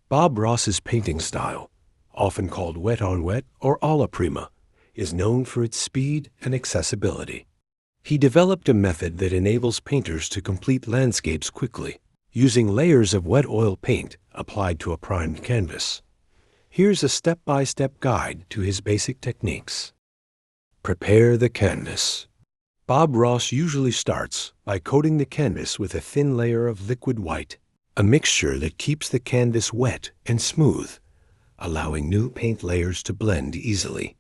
Bob Ross's painting style, often called wet on wet or alla prima, is known for its speed and accessibility. He developed a method that enables painters to complete landscapes quickly, using layers of wet oil paint applied to a primed canvas. Here's a step-by-step guide to his basic techniques. Prepare the canvas. Bob Ross usually starts by coating the canvas with a thin layer of liquid white, a mixture that keeps the canvas wet and smooth, allowing new paint layers to blend easily.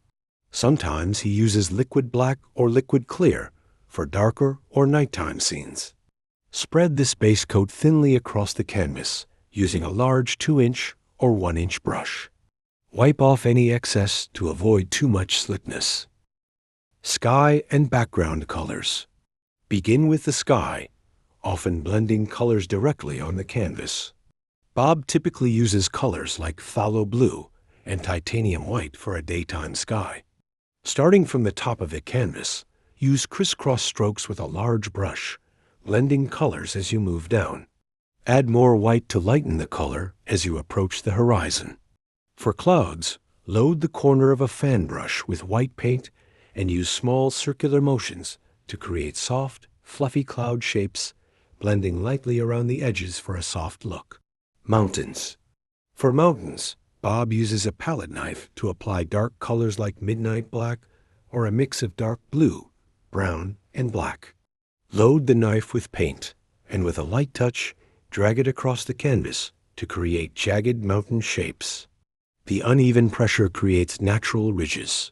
Sometimes he uses liquid black or liquid clear for darker or nighttime scenes. Spread this base coat thinly across the canvas using a large 2-inch or 1-inch brush. Wipe off any excess to avoid too much slickness. Sky and background colors. Begin with the sky, often blending colors directly on the canvas. Bob typically uses colors like phthalo blue and titanium white for a daytime sky. Starting from the top of the canvas, use crisscross strokes with a large brush, blending colors as you move down. Add more white to lighten the color as you approach the horizon. For clouds, load the corner of a fan brush with white paint and use small circular motions to create soft, fluffy cloud shapes, blending lightly around the edges for a soft look. Mountains. For mountains, Bob uses a palette knife to apply dark colors like midnight black or a mix of dark blue, brown, and black. Load the knife with paint, and with a light touch, drag it across the canvas to create jagged mountain shapes. The uneven pressure creates natural ridges.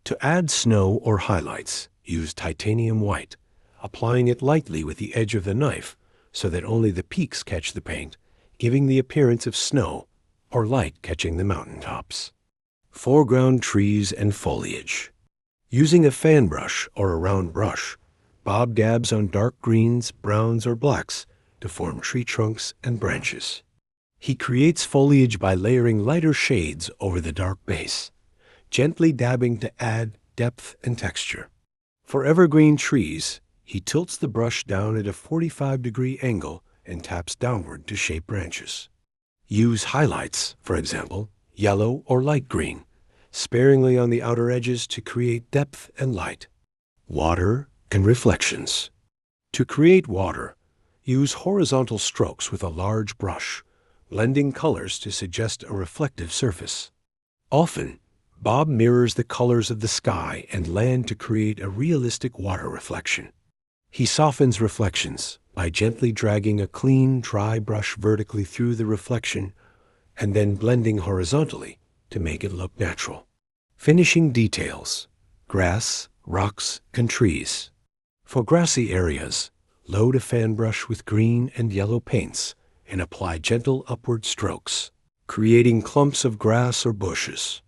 To add snow or highlights, use titanium white, applying it lightly with the edge of the knife so that only the peaks catch the paint, giving the appearance of snow or light catching the mountaintops. Foreground trees and foliage. Using a fan brush or a round brush, Bob dabs on dark greens, browns, or blacks to form tree trunks and branches. He creates foliage by layering lighter shades over the dark base, gently dabbing to add depth and texture. For evergreen trees, he tilts the brush down at a 45-degree angle and taps downward to shape branches. Use highlights, for example, yellow or light green, sparingly on the outer edges to create depth and light. Water and reflections. To create water, use horizontal strokes with a large brush, blending colors to suggest a reflective surface. Often, Bob mirrors the colors of the sky and land to create a realistic water reflection. He softens reflections by gently dragging a clean, dry brush vertically through the reflection and then blending horizontally to make it look natural. Finishing details. Grass, rocks, and trees. For grassy areas, load a fan brush with green and yellow paints and apply gentle upward strokes, creating clumps of grass or bushes.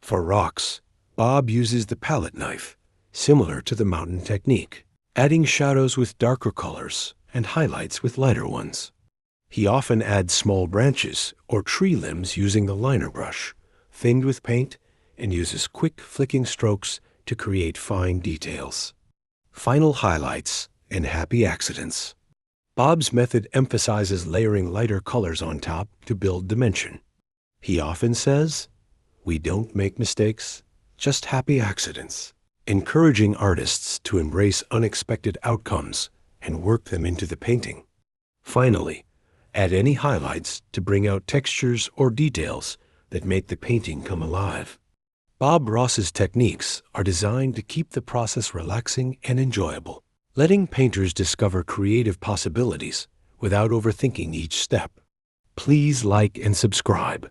For rocks, Bob uses the palette knife, similar to the mountain technique, adding shadows with darker colors and highlights with lighter ones. He often adds small branches or tree limbs using the liner brush, thinned with paint, and uses quick flicking strokes to create fine details. Final highlights and happy accidents. Bob's method emphasizes layering lighter colors on top to build dimension. He often says, "We don't make mistakes, just happy accidents," encouraging artists to embrace unexpected outcomes and work them into the painting. Finally, add any highlights to bring out textures or details that make the painting come alive. Bob Ross's techniques are designed to keep the process relaxing and enjoyable, letting painters discover creative possibilities without overthinking each step. Please like and subscribe.